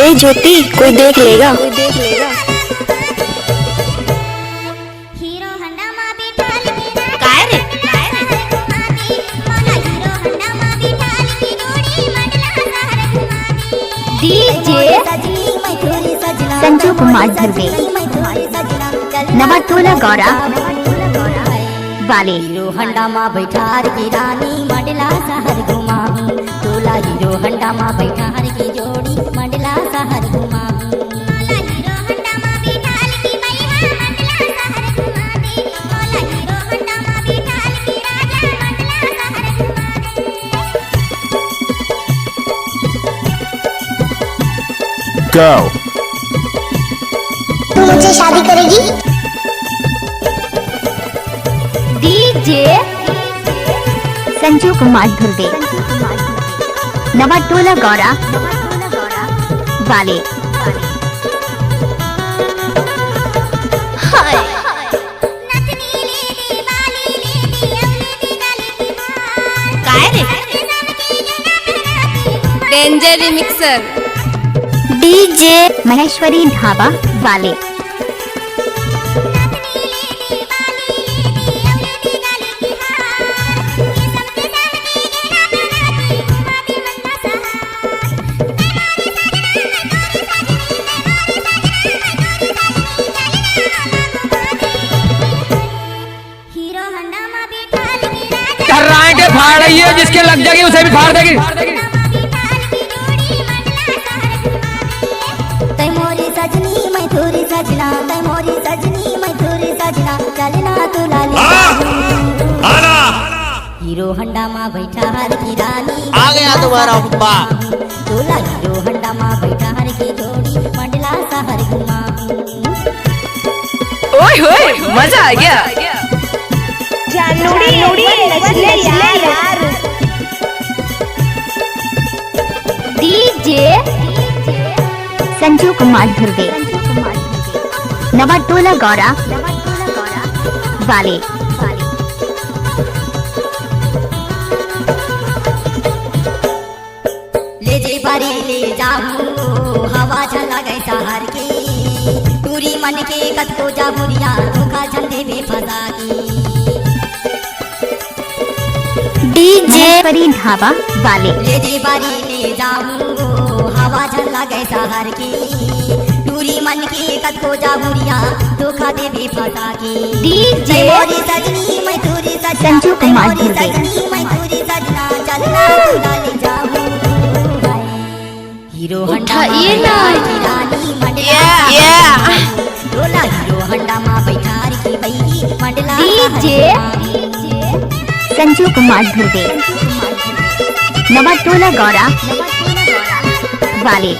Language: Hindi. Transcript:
ए ज्योति, कोई देख लेगा। डीजे संजू कुमार धुर्वे, नवाटोला गौरा वाले। हीरो हंडा माँ बैठार की रानी मंडला शहर घुमाऊं, तोला हीरो हंडा माँ बैठार की जोड़ी मंडला शहर घुमाऊं। Go. तू मुझसे शादी करेगी? डीजे संजू कुमार धुर्वे, नवाटोला गौरा वाले। Danger remixer. DJ Maheshwari dhaba वाले। कर्राटे फाड़ रही है, जिसके लग जाएगी उसे भी फाड़ देगी। तैमोरी सजनी मैं थोड़ी सजना, तैमोरी सजनी मैं थोड़ी सजना, चलना तो लाली। हीरो हंडा माँ बैठा हर की रानी आ गया तुम्हारा हुब्बा। तोला हीरो हंडा माँ बैठा हर की जोड़ी मंडला शहर घुमाऊं। ओए होए, मजा आ गया। डीजे संजू कुमार धुर्वे, नवाटोला गौरा वाले। ले जे बारी ले जाऊं हवा चला गई शहर की, टूरी मन के कद को जाबुरिया धोखा झंडे में फंसा की। डीजे परी ढाबा वाले। ले जे बारी ले जाऊं हवा चला गई शहर की, टूरी मन के कद को जाबुरिया धोखा दे भी फंसा की। डीजे मोरी सजनी मैं थोड़ी सजना, संजू कुमार मोरी धुर्वे। सजनी मैं थोड़ी सजना, चलना ले जाऊं। हीरो हंडा उठाइए ना। रानी मंडला तोला हीरो हंडा माँ बैठार की बई मंडला। डीजे संजू कुमार धुर्वे, नवाटोला गौरा वाले।